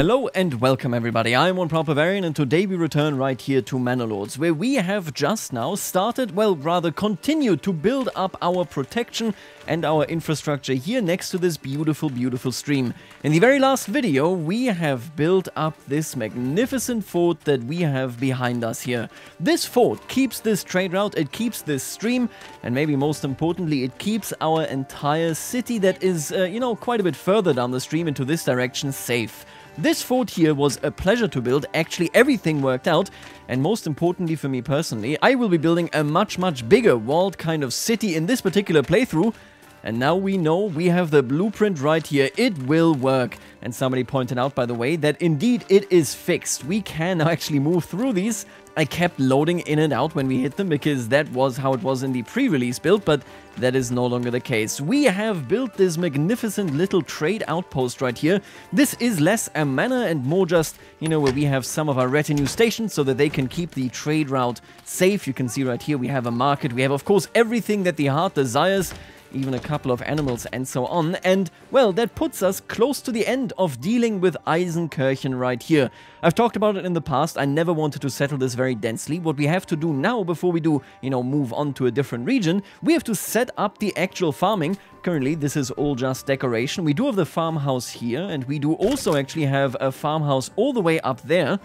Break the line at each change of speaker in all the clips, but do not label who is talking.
Hello and welcome everybody, I'm One Proud Bavarian and today we return right here to Manor Lords, where we have just now started, well rather continued to build up our protection and our infrastructure here next to this beautiful stream. In the very last video we have built up this magnificent fort that we have behind us here. This fort keeps this trade route, it keeps this stream, and maybe most importantly it keeps our entire city that is, quite a bit further down the stream into this direction safe. This fort here was a pleasure to build, actually everything worked out, and most importantly for me personally, I will be building a much bigger walled kind of city in this particular playthrough, and now we know we have the blueprint right here, it will work. And somebody pointed out, by the way, that indeed it is fixed. We can now actually move through these. I kept loading in and out when we hit them because that was how it was in the pre-release build, but that is no longer the case. We have built this magnificent little trade outpost right here. This is less a manor and more just, where we have some of our retinue stationed so that they can keep the trade route safe. You can see right here we have a market. We have, of course, everything that the heart desires, even a couple of animals and so on, and well, that puts us close to the end of dealing with Eisenkirchen right here. I've talked about it in the past, I never wanted to settle this very densely. What we have to do now, before we do, move on to a different region, we have to set up the actual farming. Currently, this is all just decoration. We do have the farmhouse here, and we do also actually have a farmhouse all the way up there,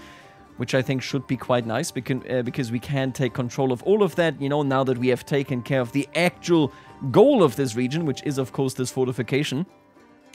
which I think should be quite nice, because we can take control of all of that, now that we have taken care of the actual goal of this region, which is of course this fortification.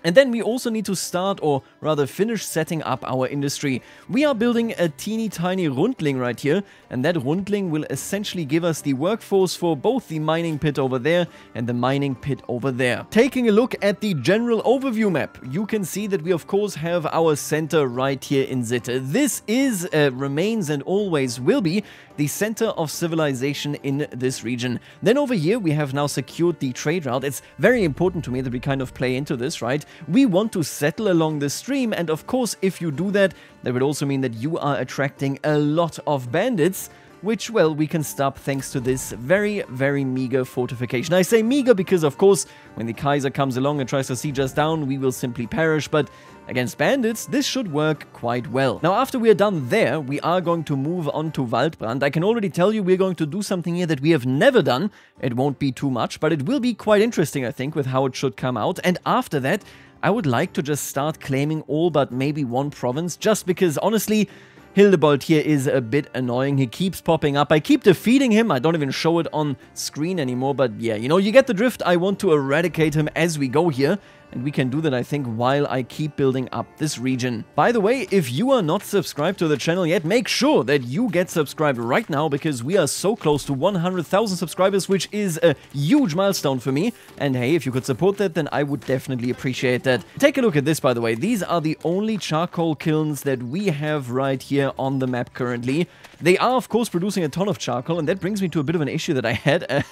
And then we also need to start, or rather finish, setting up our industry. We are building a teeny tiny rundling right here, and that rundling will essentially give us the workforce for both the mining pit over there and the mining pit over there. Taking a look at the general overview map, you can see that we of course have our center right here in Sitte. This is, remains and always will be the center of civilization in this region. Then over here we have now secured the trade route. It's very important to me that we kind of play into this, right? We want to settle along the stream, and of course if you do that, that would also mean that you are attracting a lot of bandits, which, well, we can stop thanks to this very meager fortification. I say meager because, of course, when the Kaiser comes along and tries to siege us down, we will simply perish, but against bandits, this should work quite well. Now, after we are done there, we are going to move on to Waldbrand. I can already tell you we're going to do something here that we have never done. It won't be too much, but it will be quite interesting, I think, with how it should come out. And after that, I would like to just start claiming all but maybe one province, just because, honestly, Hildebold here is a bit annoying. He keeps popping up. I keep defeating him. I don't even show it on screen anymore, but yeah, you get the drift. I want to eradicate him as we go here, and we can do that, I think, while I keep building up this region. By the way, if you are not subscribed to the channel yet, make sure that you get subscribed right now, because we are so close to 100,000 subscribers, which is a huge milestone for me. And hey, if you could support that, then I would definitely appreciate that. Take a look at this, by the way. These are the only charcoal kilns that we have right here on the map currently. They are, of course, producing a ton of charcoal, and that brings me to a bit of an issue that I had.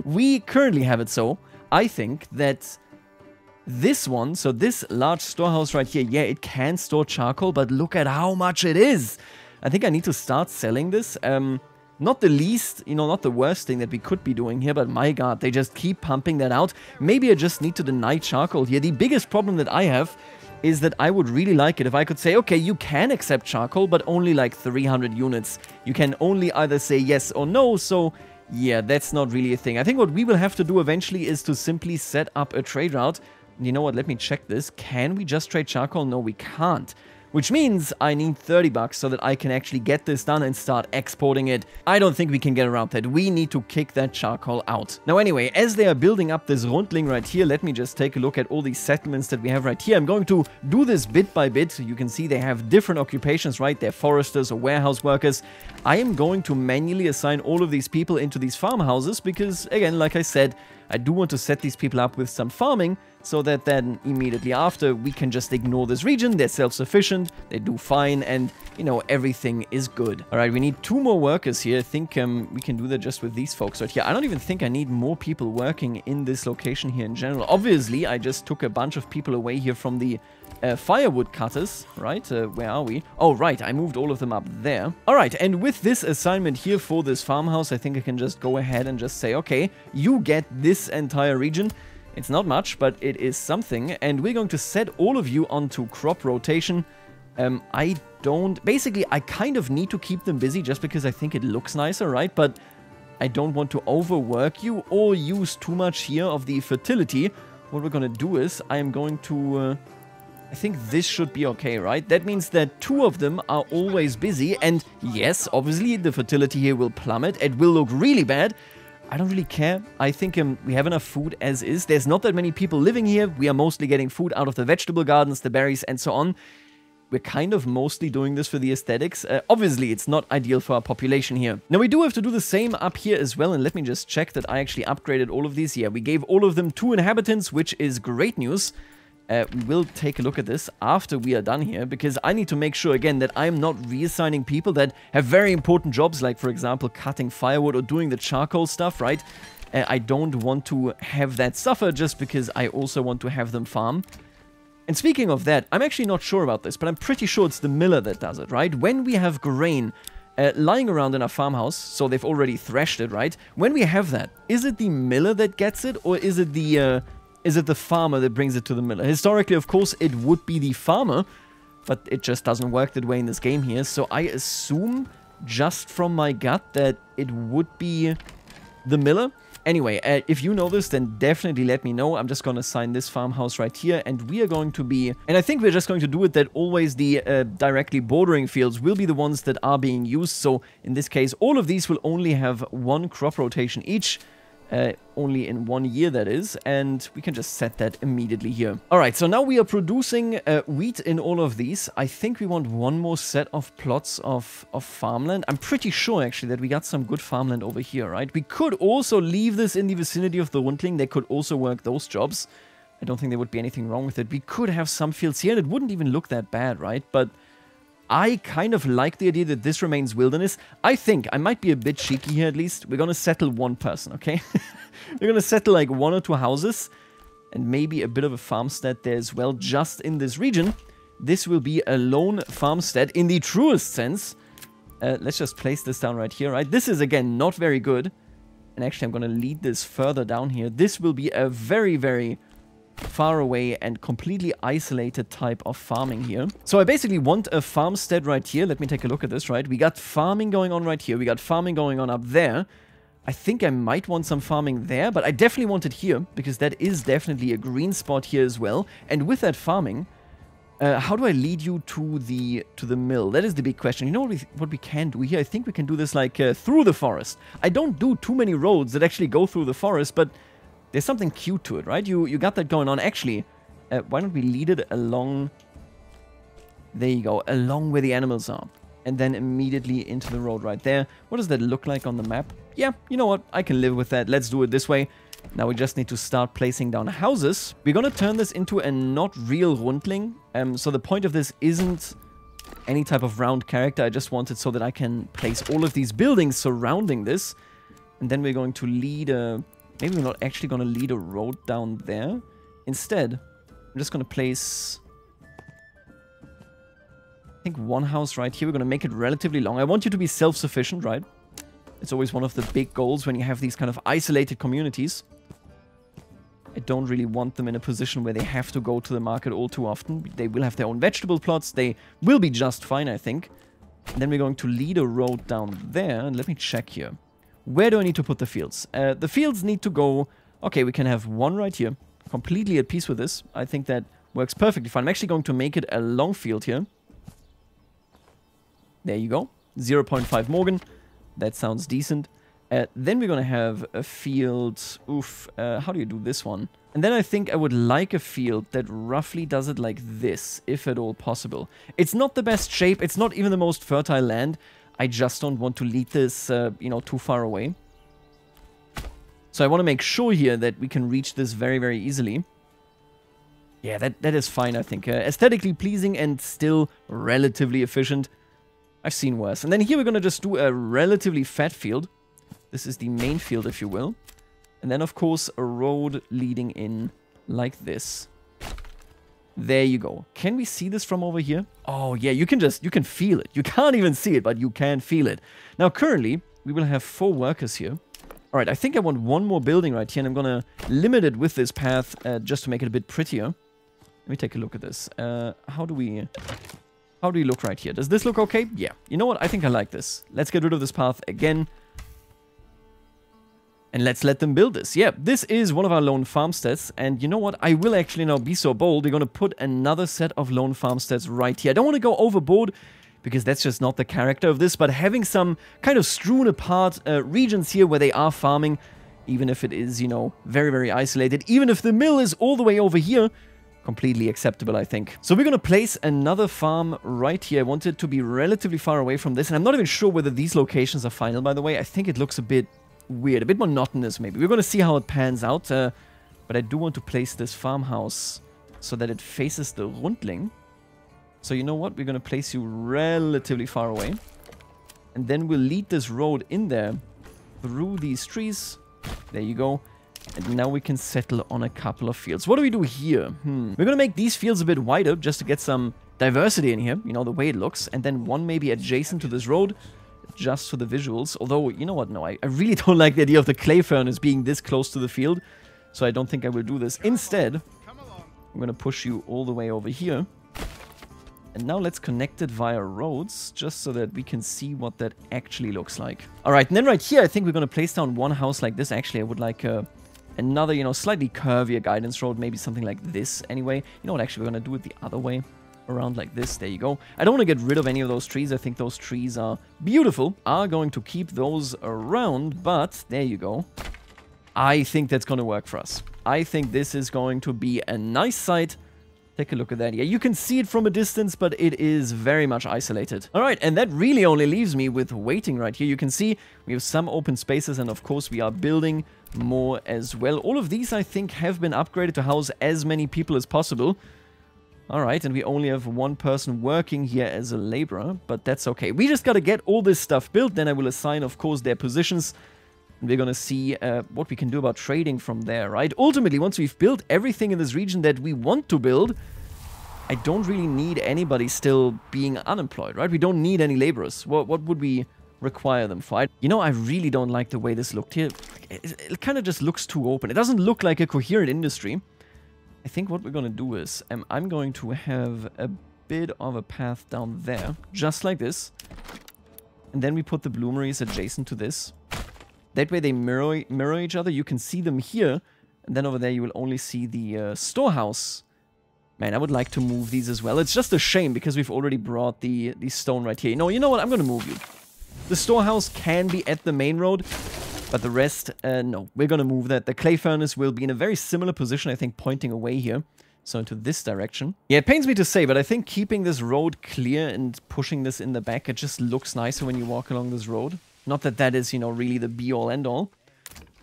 We currently have it so, I think, that this one, so this large storehouse right here, yeah, it can store charcoal, but look at how much it is. I think I need to start selling this. Not the least, not the worst thing that we could be doing here, but my god, they just keep pumping that out. Maybe I just need to deny charcoal here. The biggest problem that I have is that I would really like it if I could say, okay, you can accept charcoal, but only like 300 units. You can only either say yes or no, so yeah, that's not really a thing. I think what we will have to do eventually is to simply set up a trade route. You know what, let me check this. Can we just trade charcoal? No, we can't. Which means I need 30 bucks so that I can actually get this done and start exporting it. I don't think we can get around that. We need to kick that charcoal out. Now anyway, as they are building up this rundling right here, let me just take a look at all these settlements that we have right here. I'm going to do this bit by bit. So you can see they have different occupations, right? They're foresters or warehouse workers. I am going to manually assign all of these people into these farmhouses because, again, like I said, I do want to set these people up with some farming so that then immediately after we can just ignore this region. They're self-sufficient, they do fine, and everything is good. All right, we need 2 more workers here. I think we can do that just with these folks right here. I don't even think I need more people working in this location here in general. Obviously, I just took a bunch of people away here from the firewood cutters, right? Where are we? Oh, right, I moved all of them up there. All right, and with this assignment here for this farmhouse, I think I can just go ahead and just say, okay, you get this entire region. It's not much, but it is something, and we're going to set all of you onto crop rotation. I don't... Basically, I kind of need to keep them busy just because I think it looks nicer, right? But I don't want to overwork you or use too much here of the fertility. What we're going to do is I am going to... I think this should be okay, right? That means that 2 of them are always busy. And yes, obviously, the fertility here will plummet. It will look really bad. I don't really care. I think we have enough food as is. There's not that many people living here. We are mostly getting food out of the vegetable gardens, the berries, and so on. We're kind of mostly doing this for the aesthetics. Obviously, it's not ideal for our population here. Now, we do have to do the same up here as well. And let me just check that I actually upgraded all of these. Yeah, we gave all of them 2 inhabitants, which is great news. We will take a look at this after we are done here, because I need to make sure, again, that I'm not reassigning people that have very important jobs, like, for example, cutting firewood or doing the charcoal stuff, right? I don't want to have that suffer just because I also want to have them farm. And speaking of that, I'm actually not sure about this, but I'm pretty sure it's the miller that does it, right? When we have grain lying around in our farmhouse, so they've already threshed it, right? When we have that, is it the miller that gets it, or is it the farmer that brings it to the miller? Historically, of course, it would be the farmer, but it just doesn't work that way in this game here. So I assume, just from my gut, that it would be the miller. Anyway, if you know this, then definitely let me know. I'm just going to assign this farmhouse right here, and we are going to be... And I think we're just going to do it that always the directly bordering fields will be the ones that are being used. So in this case, all of these will only have 1 crop rotation each. Only in 1 year, that is, and we can just set that immediately here. Alright, so now we are producing wheat in all of these. I think we want 1 more set of plots of farmland. I'm pretty sure, actually, that we got some good farmland over here, right? We could also leave this in the vicinity of the Rundling. They could also work those jobs. I don't think there would be anything wrong with it. We could have some fields here, and it wouldn't even look that bad, right? But I kind of like the idea that this remains wilderness. I think I might be a bit cheeky here, at least. We're going to settle 1 person, okay? We're going to settle like 1 or 2 houses and maybe a bit of a farmstead there as well, just in this region. This will be a lone farmstead in the truest sense. Let's just place this down right here, right? This is, again, not very good. And actually, I'm going to lead this further down here. This will be a very, very far away and completely isolated type of farming here. So I basically want a farmstead right here. Let me take a look at this, right? We got farming going on right here. We got farming going on up there. I think I might want some farming there, but I definitely want it here, because that is definitely a green spot here as well. And with that farming, how do I lead you to the mill? That is the big question. You know what we can do here? I think we can do this like through the forest. I don't do too many roads that actually go through the forest, but there's something cute to it, right? You got that going on. Actually, why don't we lead it along... There you go, along where the animals are. And then immediately into the road right there. What does that look like on the map? Yeah, you know what? I can live with that. Let's do it this way. Now we just need to start placing down houses. We're going to turn this into a not real Rundling. So the point of this isn't any type of round character. I just want it so that I can place all of these buildings surrounding this. And then we're going to lead a... Maybe we're not actually going to lead a road down there. Instead, I'm just going to place... I think 1 house right here. We're going to make it relatively long. I want you to be self-sufficient, right? It's always one of the big goals when you have these kind of isolated communities. I don't really want them in a position where they have to go to the market all too often. They will have their own vegetable plots. They will be just fine, I think. And then we're going to lead a road down there. And let me check here. Where do I need to put the fields? The fields need to go... Okay, we can have 1 right here. Completely at peace with this. I think that works perfectly fine. I'm actually going to make it a long field here. There you go. 0.5 Morgan. That sounds decent. Then we're going to have a field... Oof. How do you do this one? And then I think I would like a field that roughly does it like this, if at all possible. It's not the best shape. It's not even the most fertile land. I just don't want to lead this, you know, too far away. So I want to make sure here that we can reach this very, very easily. Yeah, that is fine, I think. Aesthetically pleasing and still relatively efficient. I've seen worse. And then here we're going to just do a relatively fat field. This is the main field, if you will. And then, of course, a road leading in like this. There you go. Can we see this from over here? Oh, yeah, you can feel it. You can't even see it, but you can feel it. Now, currently, we will have 4 workers here. All right, I think I want 1 more building right here, and I'm going to limit it with this path just to make it a bit prettier. Let me take a look at this. How do we How do you look right here? Does this look okay? Yeah. You know what? I think I like this. Let's get rid of this path again. And let's let them build this. Yeah, this is one of our lone farmsteads. And you know what? I will actually now be so bold. We're going to put another set of lone farmsteads right here. I don't want to go overboard because that's just not the character of this. But having some kind of strewn apart regions here where they are farming, even if it is, you know, very, very isolated. Even if the mill is all the way over here, completely acceptable, I think. So we're going to place another farm right here. I want it to be relatively far away from this. And I'm not even sure whether these locations are final, by the way. I think it looks a bit weird, a bit monotonous maybe. We're going to see how it pans out, but I do want to place this farmhouse so that it faces the Rundling. So you know what? We're going to place you relatively far away. And then we'll lead this road in there through these trees. There you go. And now we can settle on a couple of fields. What do we do here? We're going to make these fields a bit wider just to get some diversity in here. You know, the way it looks. And then one maybe adjacent to this road, just for the visuals. Although, you know what? No, I really don't like the idea of the clay furnace being this close to the field. So I don't think I will do this. Instead, I'm going to push you all the way over here. And now let's connect it via roads, just so that we can see what that actually looks like. Alright, and then right here, I think we're going to place down one house like this. Actually, I would like another, you know, slightly curvier guidance road. Maybe something like this anyway. You know what? Actually, we're going to do it the other way. Around like this. There you go. I don't want to get rid of any of those trees. I think those trees are beautiful. Are going to keep those around, but there you go. I think that's going to work for us. I think this is going to be a nice site. Take a look at that. Yeah, you can see it from a distance, but it is very much isolated. All right, and that really only leaves me with waiting right here. You can see we have some open spaces, and of course we are building more as well. All of these, I think, have been upgraded to house as many people as possible. Alright, and we only have one person working here as a laborer, but that's okay. We just gotta get all this stuff built, then I will assign, of course, their positions. And we're gonna see what we can do about trading from there, right? Ultimately, once we've built everything in this region that we want to build, I don't really need anybody still being unemployed, right? We don't need any laborers. What would we require them for? You know, I really don't like the way this looked here. It kind of just looks too open. It doesn't look like a coherent industry. I think what we're going to do is, I'm going to have a bit of a path down there, just like this. And then we put the bloomeries adjacent to this. That way they mirror each other. You can see them here. And then over there you will only see the storehouse. Man, I would like to move these as well. It's just a shame because we've already brought the stone right here. No, you know what? I'm going to move you. The storehouse can be at the main road. But the rest, no, we're going to move that. The clay furnace will be in a very similar position, I think, pointing away here. So into this direction. Yeah, it pains me to say, but I think keeping this road clear and pushing this in the back, it just looks nicer when you walk along this road. Not that that is, you know, really the be-all, end-all.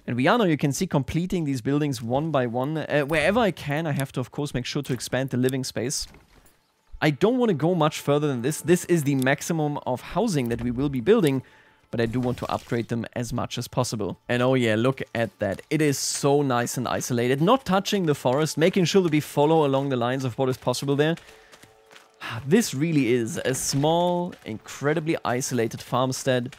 And we are now, you can see, completing these buildings one by one. Wherever I can, I have to, of course, make sure to expand the living space. I don't want to go much further than this. This is the maximum of housing that we will be building. But I do want to upgrade them as much as possible. And oh yeah, look at that. It is so nice and isolated. Not touching the forest, making sure that we follow along the lines of what is possible there. This really is a small, incredibly isolated farmstead.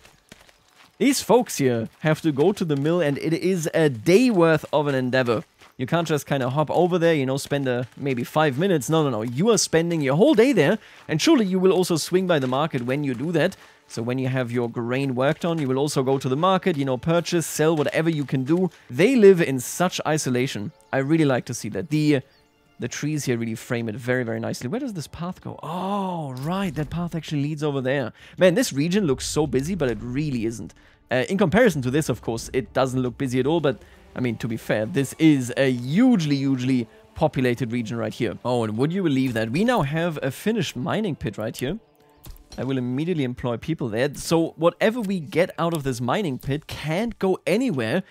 These folks here have to go to the mill, and it is a day worth of an endeavor. You can't just kind of hop over there, you know, spend maybe 5 minutes. No. You are spending your whole day there. And surely you will also swing by the market when you do that. So when you have your grain worked on, you will also go to the market, you know, purchase, sell, whatever you can do. They live in such isolation. I really like to see that. The trees here really frame it very, very nicely. Where does this path go? Oh, right. That path actually leads over there. Man, this region looks so busy, but it really isn't. In comparison to this, of course, it doesn't look busy at all. But, I mean, to be fair, this is a hugely populated region right here. Oh, and would you believe that we now have a finished mining pit right here? I will immediately employ people there. So whatever we get out of this mining pit can't go anywhere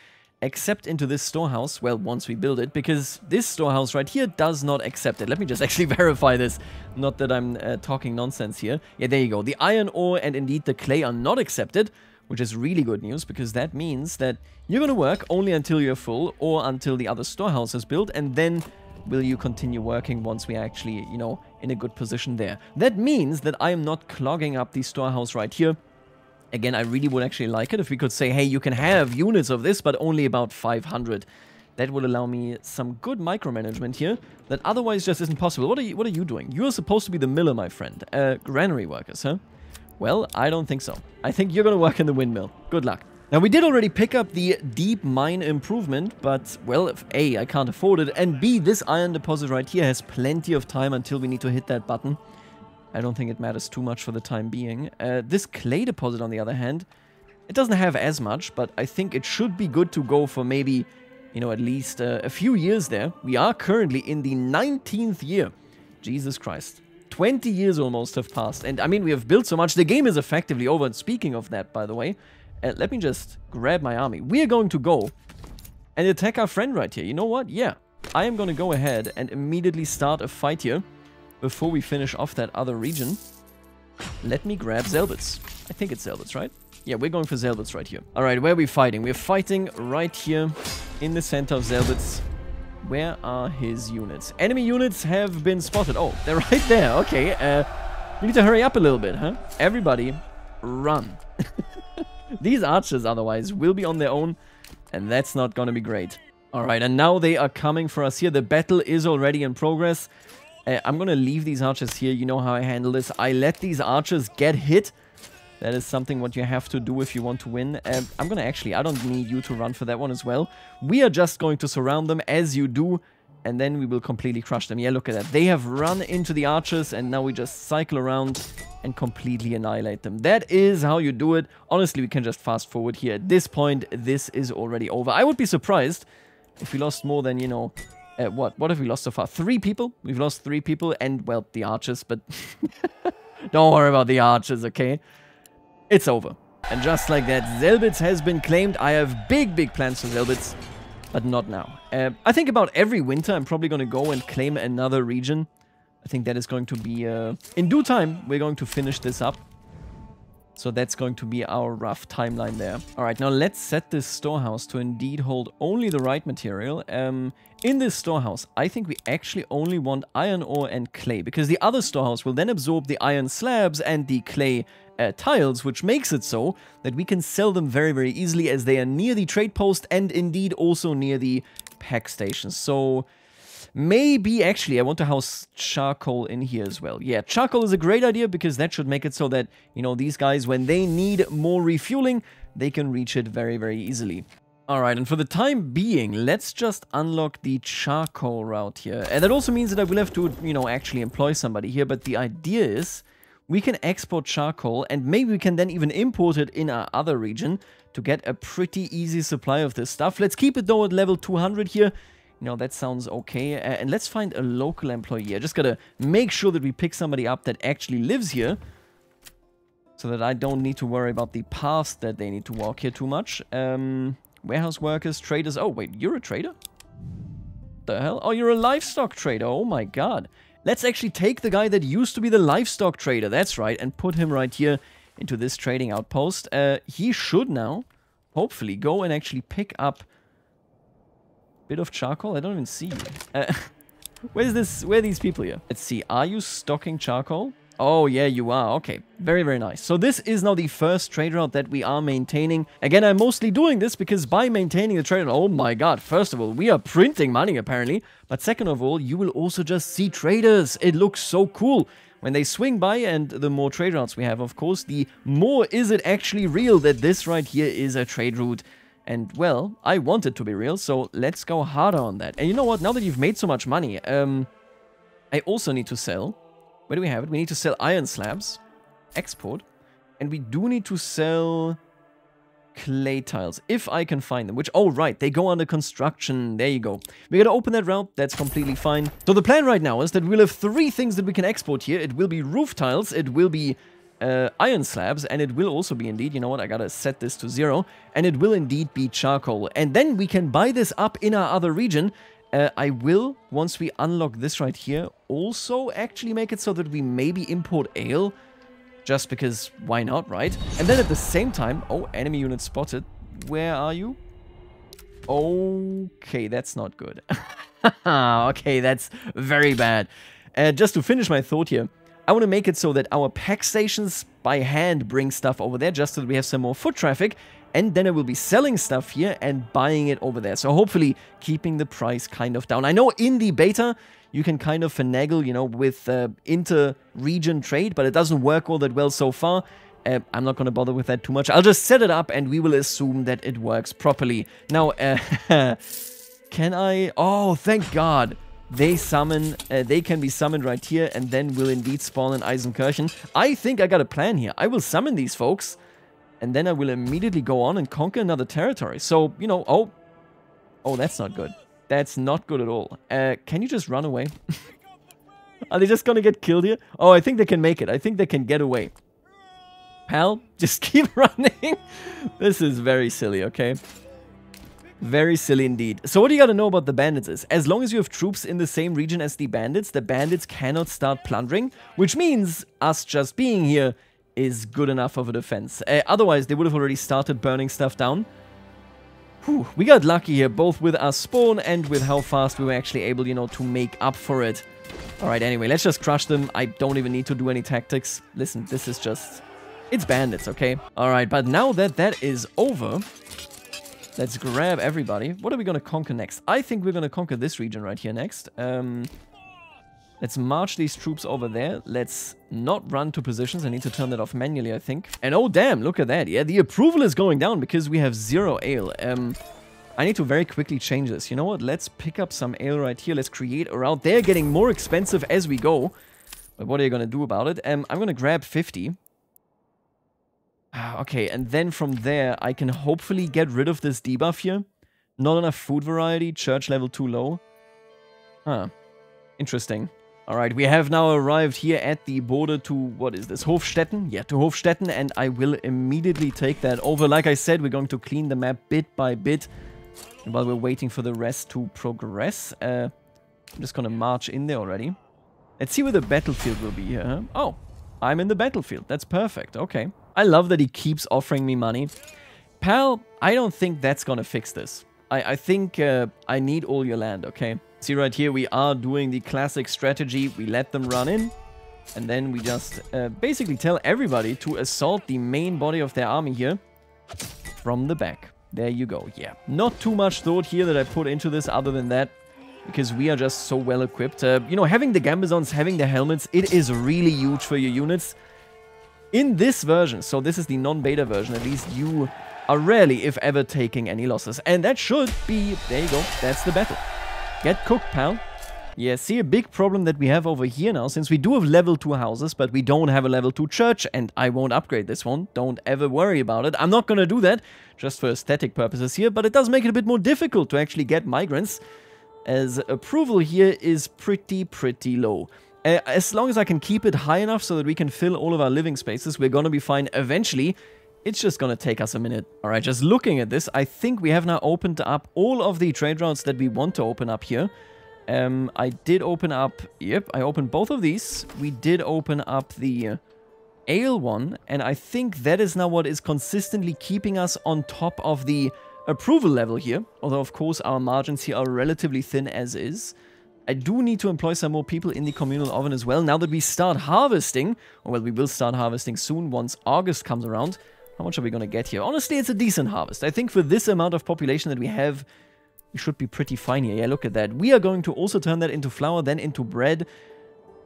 except into this storehouse. Well, once we build it, because this storehouse right here does not accept it. Let me just actually verify this. Not that I'm talking nonsense here. Yeah, there you go. The iron ore and indeed the clay are not accepted, which is really good news because that means that you're going to work only until you're full or until the other storehouse is built, and then will you continue working once we actually, you know, in a good position there. That means that I am not clogging up the storehouse right here. Again, I really would actually like it if we could say, hey, you can have units of this, but only about 500. That would allow me some good micromanagement here that otherwise just isn't possible. What are you doing? You're supposed to be the miller, my friend. Granary workers, huh? Well, I don't think so. I think you're gonna work in the windmill. Good luck. Now, we did already pick up the deep mine improvement, but, well, if A, I can't afford it, and B, this iron deposit right here has plenty of time until we need to hit that button. I don't think it matters too much for the time being. This clay deposit, on the other hand, it doesn't have as much, but I think it should be good to go for maybe, you know, at least a few years there. We are currently in the 19th year. Jesus Christ. 20 years almost have passed, and I mean, we have built so much. The game is effectively over, and speaking of that, by the way, let me just grab my army. We are going to go and attack our friend right here. You know what? Yeah, I am going to go ahead and immediately start a fight here before we finish off that other region. Let me grab Zelbitz. I think it's Zelbitz, right? Yeah, we're going for Zelbitz right here. All right, where are we fighting? We're fighting right here in the center of Zelbitz. Where are his units? Enemy units have been spotted. Oh, they're right there. Okay, we need to hurry up a little bit, huh? Everybody, run. These archers, otherwise, will be on their own, and that's not going to be great. All right, and now they are coming for us here. The battle is already in progress. I'm going to leave these archers here. You know how I handle this. I let these archers get hit. That is something what you have to do if you want to win. I'm going to actually, I don't need you to run for that one as well. We are just going to surround them as you do, and then we will completely crush them. Yeah, look at that. They have run into the archers, and now we just cycle around and completely annihilate them. That is how you do it. Honestly, we can just fast forward here. At this point, this is already over. I would be surprised if we lost more than, you know, what have we lost so far? 3 people? We've lost 3 people, and, well, the archers, but don't worry about the archers, okay? It's over. And just like that, Zelbitz has been claimed. I have big plans for Zelbitz, but not now. I think about every winter, I'm probably going to go and claim another region. I think that is going to be, in due time, we're going to finish this up. So that's going to be our rough timeline there. All right, now let's set this storehouse to indeed hold only the right material. In this storehouse, I think we actually only want iron ore and clay, because the other storehouse will then absorb the iron slabs and the clay tiles, which makes it so that we can sell them very easily, as they are near the trade post and indeed also near the pack stations. So maybe, actually, I want to house charcoal in here as well. Yeah, charcoal is a great idea, because that should make it so that, you know, these guys, when they need more refueling, they can reach it very easily. Alright, and for the time being, let's just unlock the charcoal route here. And that also means that I will have to, you know, actually employ somebody here, but the idea is we can export charcoal, and maybe we can then even import it in our other region to get a pretty easy supply of this stuff. Let's keep it, though, at level 200 here. You know, that sounds okay. And let's find a local employee. I just gotta make sure that we pick somebody up that actually lives here, so that I don't need to worry about the path that they need to walk here too much. Warehouse workers, traders. Oh, wait, you're a trader? The hell? Oh, you're a livestock trader. Oh my god. Let's actually take the guy that used to be the livestock trader, that's right, and put him right here into this trading outpost. He should now, hopefully, go and actually pick up bit of charcoal. I don't even see you. Where are these people here? Let's see. Are you stocking charcoal? Oh, yeah, you are. Okay. Very nice. So this is now the first trade route that we are maintaining. Again, I'm mostly doing this because by maintaining the trade route, oh my god, first of all, we are printing money apparently. But second of all, you will also just see traders. It looks so cool when they swing by, and the more trade routes we have, of course, the more is it actually real that this right here is a trade route. And, well, I want it to be real, so let's go harder on that. And you know what? Now that you've made so much money, I also need to sell. Where do we have it? We need to sell iron slabs. Export. And we do need to sell clay tiles, if I can find them. Which, oh, right, they go under construction. There you go. We're gonna open that route. That's completely fine. So the plan right now is that we'll have 3 things that we can export here. It will be roof tiles. It will be iron slabs, and it will also be indeed, you know what, I gotta set this to 0, and it will indeed be charcoal. And then we can buy this up in our other region. I will, once we unlock this right here, also actually make it so that we maybe import ale, just because why not, right? And then at the same time, oh, enemy unit spotted. Where are you? Okay, that's not good. Okay, that's very bad. Just to finish my thought here, I want to make it so that our pack stations by hand bring stuff over there just so that we have some more foot traffic. And then I will be selling stuff here and buying it over there. So hopefully keeping the price kind of down. I know in the beta you can kind of finagle, you know, with inter-region trade, but it doesn't work all that well so far. I'm not going to bother with that too much. I'll just set it up and we will assume that it works properly. Now, can I... Oh, thank God. They summon, they can be summoned right here and then will indeed spawn in Eisenkirchen. I think I got a plan here. I will summon these folks and then I will immediately go on and conquer another territory. So, you know, oh, that's not good. That's not good at all. Can you just run away? Are they just gonna get killed here? Oh, I think they can make it. I think they can get away. Pal, just keep running. This is very silly, okay? Very silly indeed. So what you gotta know about the bandits is, as long as you have troops in the same region as the bandits cannot start plundering, which means us just being here is good enough of a defense. Otherwise, they would have already started burning stuff down. Whew, we got lucky here, both with our spawn and with how fast we were actually able, you know, to make up for it. Alright, anyway, let's just crush them. I don't even need to do any tactics. Listen, this is just... It's bandits, okay? Alright, but now that that is over, let's grab everybody. What are we gonna conquer next? I think we're gonna conquer this region right here next. Let's march these troops over there. Let's not run to positions. I need to turn that off manually, I think. And oh, damn, look at that. Yeah, the approval is going down because we have 0 ale. I need to very quickly change this. You know what? Let's pick up some ale right here. Let's create a route. They're getting more expensive as we go. But what are you going to do about it? I'm going to grab 50. Okay, and then from there, I can hopefully get rid of this debuff here. Not enough food variety. Church level too low. Huh. Interesting. Alright, we have now arrived here at the border to, what is this, Hofstetten? Yeah, to Hofstetten, and I will immediately take that over. Like I said, we're going to clean the map bit by bit while we're waiting for the rest to progress. I'm just gonna march in there already. Let's see where the battlefield will be here, huh? Oh, I'm in the battlefield. That's perfect, okay. I love that he keeps offering me money. Pal, I don't think that's gonna fix this. I think I need all your land, okay? See right here, we are doing the classic strategy. We let them run in, and then we just basically tell everybody to assault the main body of their army here from the back. There you go, yeah. Not too much thought here that I put into this other than that, because we are just so well equipped. You know, having the Gambazons, having the helmets, it is really huge for your units. In this version, so this is the non-beta version, at least you are rarely, if ever, taking any losses. And that should be, there you go, that's the battle. Get cooked, pal. Yeah, see, a big problem that we have over here now, since we do have level 2 houses, but we don't have a level 2 church, and I won't upgrade this one. Don't ever worry about it. I'm not gonna do that, just for aesthetic purposes here, but it does make it a bit more difficult to actually get migrants, as approval here is pretty low. As long as I can keep it high enough so that we can fill all of our living spaces, we're gonna be fine eventually. It's just gonna take us a minute. Alright, just looking at this, I think we have now opened up all of the trade routes that we want to open up here. I did open up... Yep, I opened both of these. We did open up the ale one, and I think that is now what is consistently keeping us on top of the approval level here. Although, of course, our margins here are relatively thin as is. I do need to employ some more people in the communal oven as well. Now that we start harvesting, or well, we will start harvesting soon once August comes around. How much are we going to get here? Honestly, it's a decent harvest. I think for this amount of population that we have, we should be pretty fine here. Yeah, look at that. We are going to also turn that into flour, then into bread.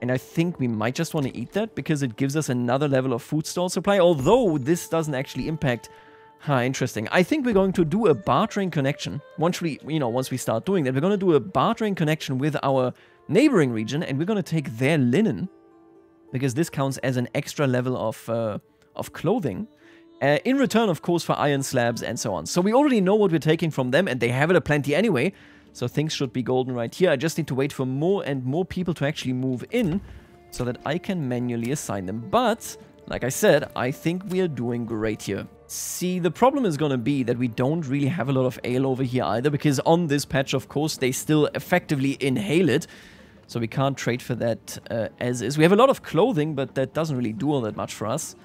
And I think we might just want to eat that because it gives us another level of food store supply. Although this doesn't actually impact... interesting. I think we're going to do a bartering connection. Once we start doing that, we're going to do a bartering connection with our neighboring region, and we're going to take their linen, because this counts as an extra level of clothing. In return, of course, for iron slabs and so on. So we already know what we're taking from them, and they have it aplenty anyway. So things should be golden right here. I just need to wait for more and more people to actually move in so that I can manually assign them. But, like I said, I think we are doing great here. See, the problem is going to be that we don't really have a lot of ale over here either, because on this patch, of course, they still effectively inhale it. So we can't trade for that as is. We have a lot of clothing, but that doesn't really do all that much for us.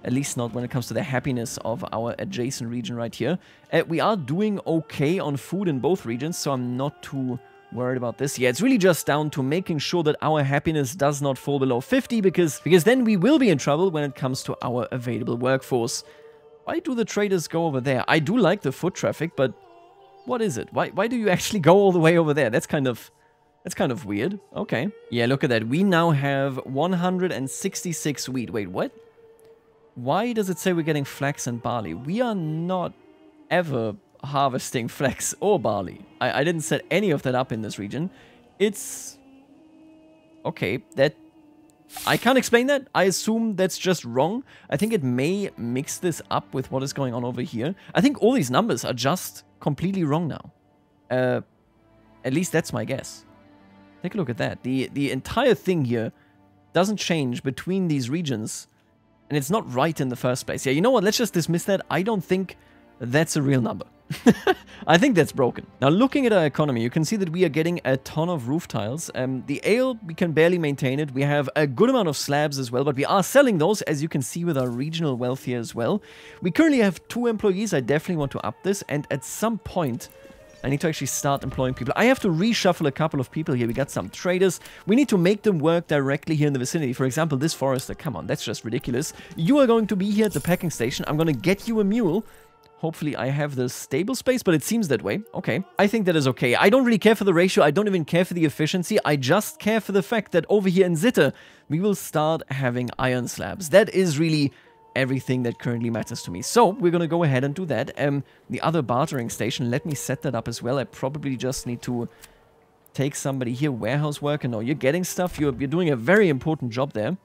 At least not when it comes to the happiness of our adjacent region right here. We are doing okay on food in both regions, so I'm not too worried about this. Yeah, it's really just down to making sure that our happiness does not fall below 50, because then we will be in trouble when it comes to our available workforce. Why do the traders go over there? I do like the foot traffic, but what is it? Why do you actually go all the way over there? That's kind of weird. Okay. Yeah, look at that. We now have 166 wheat. Wait, what? Why does it say we're getting flax and barley? We are not ever harvesting flax or barley. I didn't set any of that up in this region. It's... okay, that... I can't explain that. I assume that's just wrong. I think it may mix this up with what is going on over here. I think all these numbers are just completely wrong now. At least that's my guess. Take a look at that. The entire thing here doesn't change between these regions, and it's not right in the first place. Yeah, you know what? Let's just dismiss that. I don't think that's a real number. I think that's broken. Now, looking at our economy, you can see that we are getting a ton of roof tiles. The ale, we can barely maintain it. We have a good amount of slabs as well, but we are selling those, as you can see with our regional wealth here as well. We currently have 2 employees. I definitely want to up this, and at some point, I need to actually start employing people. I have to reshuffle a couple of people here. We got some traders. We need to make them work directly here in the vicinity. For example, this forester. Come on, that's just ridiculous. You are going to be here at the packing station. I'm going to get you a mule. Hopefully I have the stable space, but it seems that way. Okay, I think that is okay. I don't really care for the ratio. I don't even care for the efficiency. I just care for the fact that over here in Zitter, we will start having iron slabs. That is really everything that currently matters to me. So we're going to go ahead and do that. The other bartering station, let me set that up as well. I probably just need to take somebody here, warehouse worker. No, you're getting stuff. You're doing a very important job there.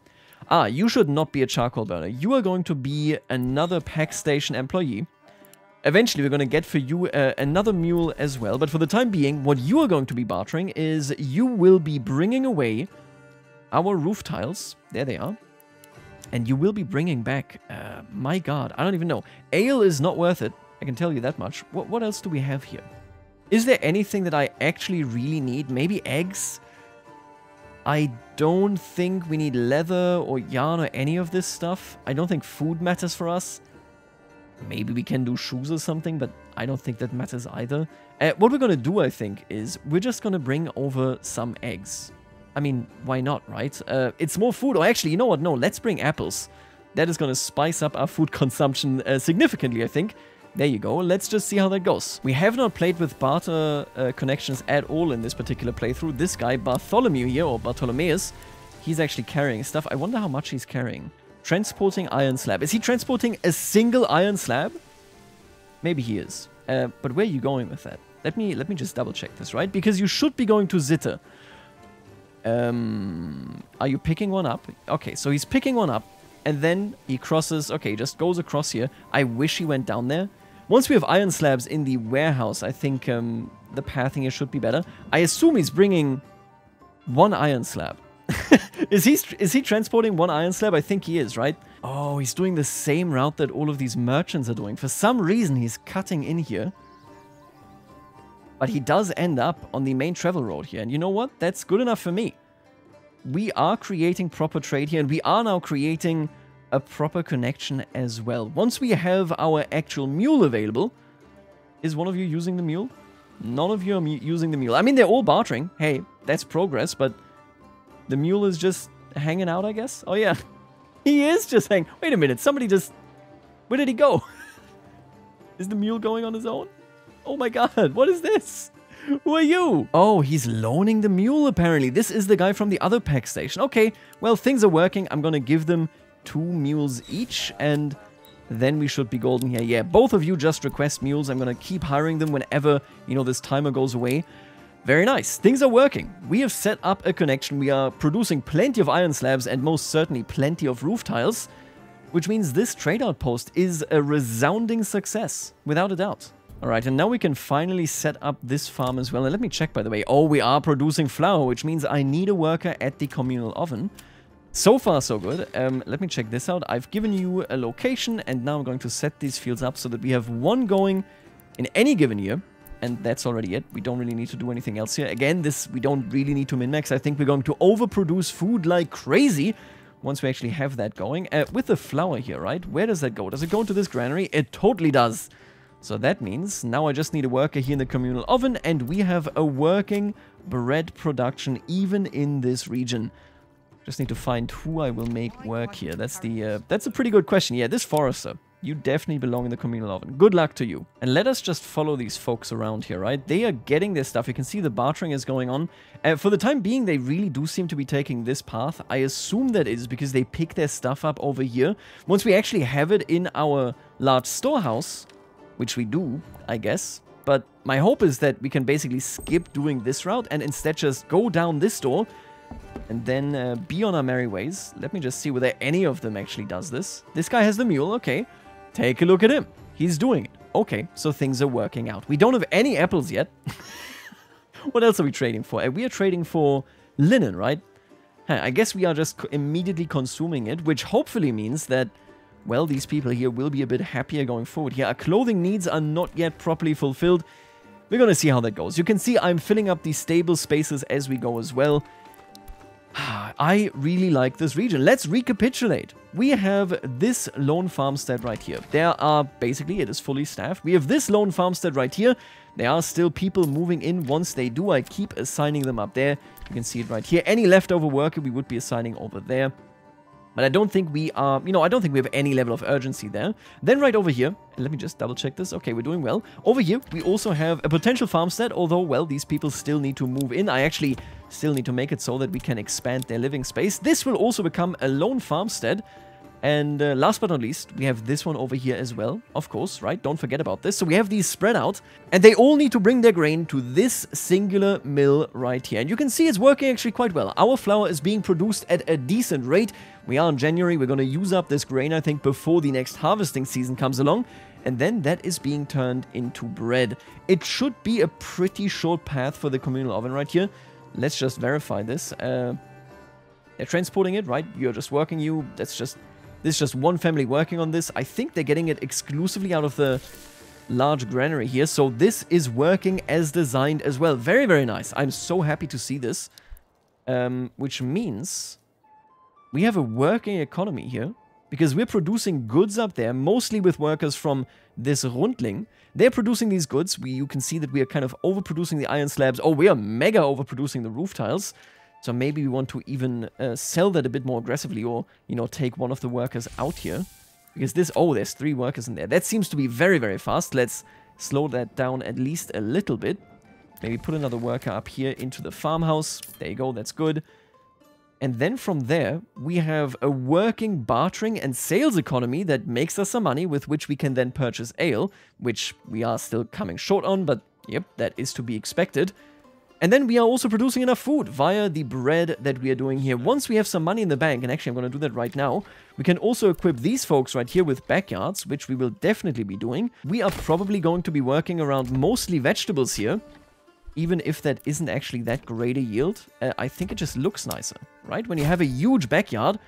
Ah, you should not be a charcoal burner. You are going to be another pack station employee. Eventually, we're going to get for you another mule as well. But for the time being, what you are going to be bartering is you will be bringing away our roof tiles. There they are. And you will be bringing back, my god, I don't even know. Ale is not worth it. I can tell you that much. What else do we have here? Is there anything that I actually really need? Maybe eggs? I don't think we need leather or yarn or any of this stuff. I don't think food matters for us. Maybe we can do shoes or something, but I don't think that matters either. What we're going to do, I think, is we're just going to bring over some eggs. I mean, why not, right? It's more food. Or actually, you know what? No, let's bring apples. That is going to spice up our food consumption significantly, I think. There you go. Let's just see how that goes. We have not played with barter connections at all in this particular playthrough. This guy, Bartholomew here, or Bartholomeus, he's actually carrying stuff. I wonder how much he's carrying. Transporting iron slab. Is he transporting a single iron slab? Maybe he is. But where are you going with that? Let me just double check this, right? Because you should be going to Zitter. Are you picking one up? Okay, so he's picking one up, and then he crosses. Okay, just goes across here. I wish he went down there. Once we have iron slabs in the warehouse, I think the pathing here should be better. I assume he's bringing one iron slab. Is he transporting one iron slab? I think he is, right? Oh, he's doing the same route that all of these merchants are doing. For some reason, he's cutting in here. But he does end up on the main travel road here. And you know what? That's good enough for me. We are creating proper trade here, and we are now creating a proper connection as well. Once we have our actual mule available... Is one of you using the mule? None of you are using the mule. I mean, they're all bartering. Hey, that's progress, but... The mule is just hanging out, I guess? Oh, yeah. He is just hanging... Wait a minute, somebody just... Where did he go? Is the mule going on his own? Oh my god, what is this? Who are you? Oh, he's loaning the mule, apparently. This is the guy from the other pack station. Okay, well, things are working. I'm gonna give them 2 mules each, and then we should be golden here. Yeah, both of you just request mules. I'm gonna keep hiring them whenever, you know, this timer goes away. Very nice. Things are working. We have set up a connection. We are producing plenty of iron slabs and most certainly plenty of roof tiles, which means this trade outpost is a resounding success, without a doubt. Alright, and now we can finally set up this farm as well. And let me check, by the way. Oh, we are producing flour, which means I need a worker at the communal oven. So far, so good. Let me check this out. I've given you a location, and now I'm going to set these fields up so that we have one going in any given year. And that's already it. We don't really need to do anything else here. Again, we don't really need to min-max. I think we're going to overproduce food like crazy once we actually have that going. With the flour here, right? Where does that go? Does it go into this granary? It totally does. So that means now I just need a worker here in the communal oven, and we have a working bread production even in this region. Just need to find who I will make work here. That's a pretty good question. Yeah, this forester. You definitely belong in the communal oven. Good luck to you. And let us just follow these folks around here, right? They are getting their stuff. You can see the bartering is going on. For the time being, they really do seem to be taking this path. I assume that is because they pick their stuff up over here. Once we actually have it in our large storehouse, which we do, I guess. But my hope is that we can basically skip doing this route and instead just go down this door and then be on our merry ways. Let me just see whether any of them actually does this. This guy has the mule, okay. Take a look at him. He's doing it. Okay, so things are working out. We don't have any apples yet. What else are we trading for? We are trading for linen, right? I guess we are just immediately consuming it, which hopefully means that, well, these people here will be a bit happier going forward here. Our clothing needs are not yet properly fulfilled. We're going to see how that goes. You can see I'm filling up these stable spaces as we go as well. I really like this region. Let's recapitulate. We have this lone farmstead right here. There are, basically, it is fully staffed. We have this lone farmstead right here. There are still people moving in. Once they do, I keep assigning them up there. You can see it right here. Any leftover worker we would be assigning over there. But I don't think we are, I don't think we have any level of urgency there. Then right over here, let me just double check this. Okay, we're doing well. Over here, we also have a potential farmstead, although, well, these people still need to move in. I actually still need to make it so that we can expand their living space. This will also become a lone farmstead. And last but not least, we have this one over here as well, of course, right? Don't forget about this. So we have these spread out, and they all need to bring their grain to this singular mill right here. And you can see it's working actually quite well. Our flour is being produced at a decent rate. We are in January. We're going to use up this grain, I think, before the next harvesting season comes along. And then that is being turned into bread. It should be a pretty short path for the communal oven right here. Let's just verify this. They're transporting it, right? You're just working you. This is just one family working on this. I think they're getting it exclusively out of the large granary here. So this is working as designed as well. Very, very nice. I'm so happy to see this. Which means we have a working economy here. Because we're producing goods up there, mostly with workers from this Rundling. They're producing these goods. You can see that we are kind of overproducing the iron slabs. Oh, we are mega overproducing the roof tiles. So maybe we want to even sell that a bit more aggressively or, take one of the workers out here. Because there's 3 workers in there. That seems to be very, very fast. Let's slow that down at least a little bit. Maybe put another worker up here into the farmhouse. There you go, that's good. And then from there, we have a working bartering and sales economy that makes us some money with which we can then purchase ale, which we are still coming short on, but yep, that is to be expected. And then we are also producing enough food via the bread that we are doing here. Once we have some money in the bank, and actually I'm going to do that right now, we can also equip these folks right here with backyards, which we will definitely be doing. We are probably going to be working around mostly vegetables here, even if that isn't actually that great a yield. I think it just looks nicer, right? When you have a huge backyard,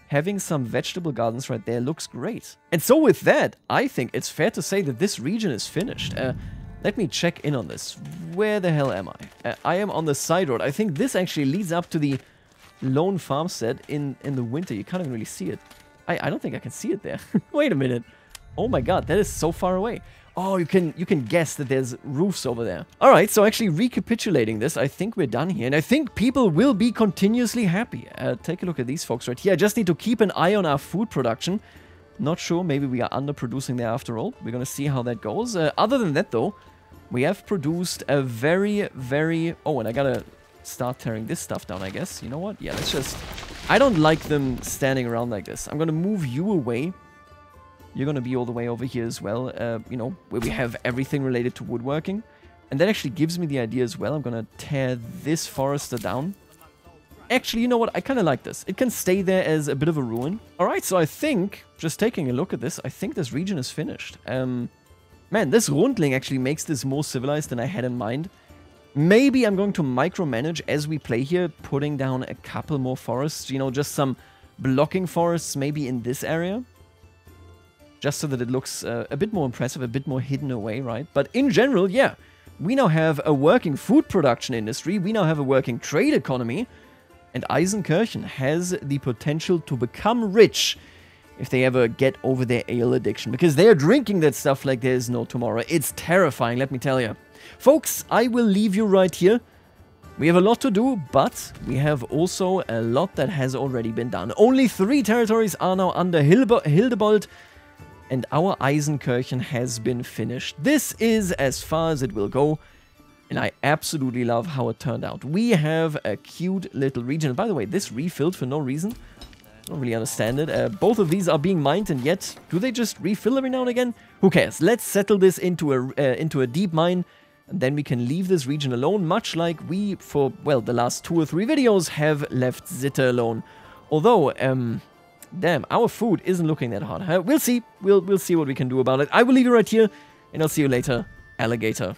having some vegetable gardens right there looks great. And so with that, I think it's fair to say that this region is finished. Let me check in on this. Where the hell am I? I am on the side road. I think this actually leads up to the lone farmstead in the winter. You can't even really see it. I don't think I can see it there. Wait a minute. Oh my god, that is so far away. Oh, you can guess that there's roofs over there. All right, so actually recapitulating this, I think we're done here. And I think people will be continuously happy. Take a look at these folks right here. I just need to keep an eye on our food production. Not sure, maybe we are underproducing there after all. We're going to see how that goes. Other than that, though, we have produced a very, very... Oh, and I got to start tearing this stuff down, I guess. You know what? Yeah, let's just... I don't like them standing around like this. I'm going to move you away. You're going to be all the way over here as well, where we have everything related to woodworking. And that actually gives me the idea as well. I'm going to tear this forester down. Actually, you know what? I kind of like this. It can stay there as a bit of a ruin. Alright, so I think, just taking a look at this, I think this region is finished. Man, this Rundling actually makes this more civilized than I had in mind. Maybe I'm going to micromanage as we play here, putting down a couple more forests. Just some blocking forests maybe in this area. Just so that it looks a bit more impressive, a bit more hidden away, right? But in general, yeah, we now have a working food production industry. We now have a working trade economy. And Eisenkirchen has the potential to become rich if they ever get over their ale addiction, because they're drinking that stuff like there's no tomorrow. It's terrifying, let me tell you. Folks, I will leave you right here. We have a lot to do, but we have also a lot that has already been done. Only 3 territories are now under Hildebold, and our Eisenkirchen has been finished. This is as far as it will go, and I absolutely love how it turned out. We have a cute little region. By the way, this refilled for no reason. I don't really understand it. Both of these are being mined, and yet, do they just refill every now and again? Who cares? Let's settle this into a deep mine, and then we can leave this region alone, much like we, for, well, the last 2 or 3 videos, have left Zitte alone. Although, damn, our food isn't looking that hot. We'll see. We'll see what we can do about it. I will leave you right here, and I'll see you later, alligator.